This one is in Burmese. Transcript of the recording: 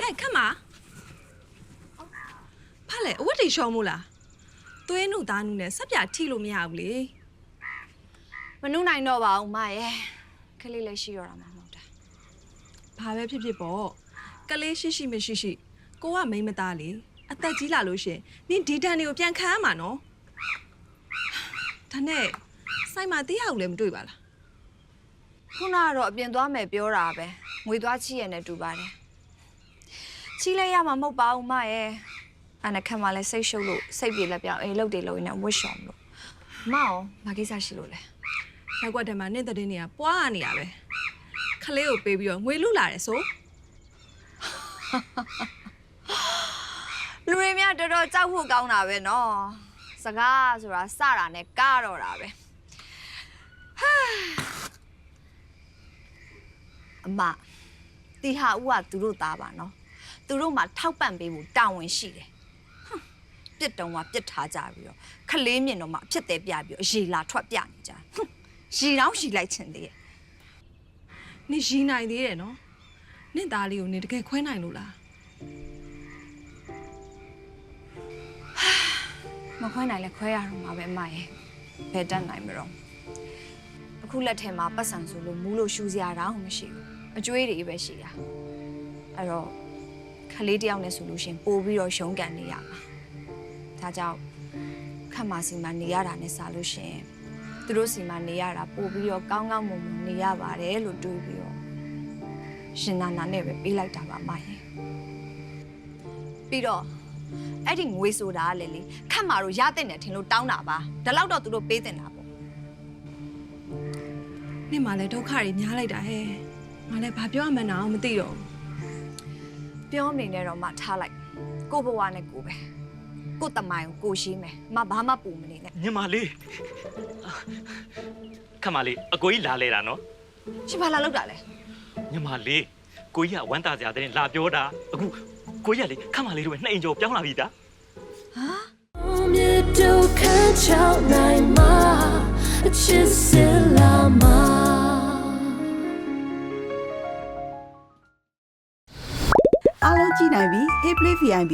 哎，干嘛？怕嘞，我得小木啦。对努打努呢，啥别提路没好嘞。မနုနိုင်တော့ပါဦးမရဲ့ခလေးလေးရှိရတာမှမဟုတ်တာဘာပဲဖြစ်ဖြစ်ပေါ့ကလေးရှိရှိမရှိရှိကိုကမိမသားလေအသက်ကြီးလာလို့ရှင်နင်ဒီတန်တွေကိုပြန်ခံရမှာနော်ဒါနဲ့စိုက်မှာတီးရအောင်လည်းမတွေ့ပါလား ခုနကတော့အပြင်သွားမယ်ပြောတာပဲငွေသွားချီရနဲ့တူပါတယ်ချီလိုက်ရမှာမဟုတ်ပါဘူးမရဲ့အနခက်မှလည်းစိတ်ရှုပ်လို့စိတ်ပြေလက်ပြောင်းအိမ်လုတ်တွေလုံနေဝှစ်ရှောင်လို့မအောင်ဘာကိစ္စရှိလို့လဲ ရက်ကွက်ထဲမှာနေ့တဲ့နေ့ကပွားနေရပဲခလေးကိုပေးပြီးတော့ငွေလူလာတယ်ဆို လူတွေများတော်တော်ကြောက်ဖို့ကောင်းတာပဲနော်စကားဆိုတာစတာနဲ့ကတော့တာပဲအမတီဟာဦးကသူတို့သားပါနော်သူတို့မှထောက်ပံ့ပေးဖို့တာဝန်ရှိတယ်ပြစ်တုံးကပြစ်ထားကြပြီးတော့ခလေးမြင့်တော့မှအဖြစ်သေးပြပြီးတော့အရေလာထွက်ပြနေကြရီတောင်းရီလိုက်ချင်သေးရဲ့ နင်ရီနိုင်သေးတယ်နော်နင့်သားလေးကိုနင်တကယ်ခွဲနိုင်လို့လား မခွဲနိုင်လဲခွဲရတော့မှာပဲအမရဲ့ဘယ်တတ်နိုင်မလို့အခုလက်ထဲမှာပတ်စံဆိုလို့မူးလို့ရှူစရာတောင်မရှိဘူးအကျွေးတွေပဲရှိတာအဲ့တော့ခလေးတယောက်နဲ့ဆိုလို့ရှင်ပို့ပြီးတော့ရုံးကန်နေရမှာဒါကြောင့်ခက်မစီမှာနေရတာနဲ့စားလို့ရှင်သူတို့စီမှာနေရတာပို့ပြီးတော့ကောင်းကောင်းမွန်မွန်နေရပါတယ်လို့တွေးပြီးတော့ရှင်နာနာနဲ့ပဲပေးလိုက်တာပါအမရဲ့ပြီးတော့အဲ့ဒီငွေဆိုတာကလေခက်မာတို့ရတဲ့နဲ့ထင်လို့တောင်းတာပါဒါတော့တော့သူတို့ပေးတင်တာပေါ့ နင့်မှလည်းဒုက္ခတွေများလိုက်တာဟဲ့ငါလည်းဘာပြောမှန်းတော့မသိတော့ဘူး ပြောနေနဲ့တော့မှထားလိုက်ကိုဘဝနဲ့ကိုပဲကိုတမိုင်ကိုကိုရှိမယ်မဘာမှပူမနေနဲ့ ညီမလေးခမလေးအကိုကြီးလာလဲတာနော် ရှင်ဘာလာလောက်တာလဲ ညီမလေးကိုကြီးကဝမ်းသာစရာတဲ့လာပြောတာအခုကိုကြီးကလေခမလေးတို့ပဲ2အိမ်ကျော်ပြောင်းလာပြီသား ဟာ မြတ်တို့ခန့်ချောင်းနိုင်မှာအချစ်စလာမှာအားလုံးကြည့်နိုင်ပြီ Hey Play VIP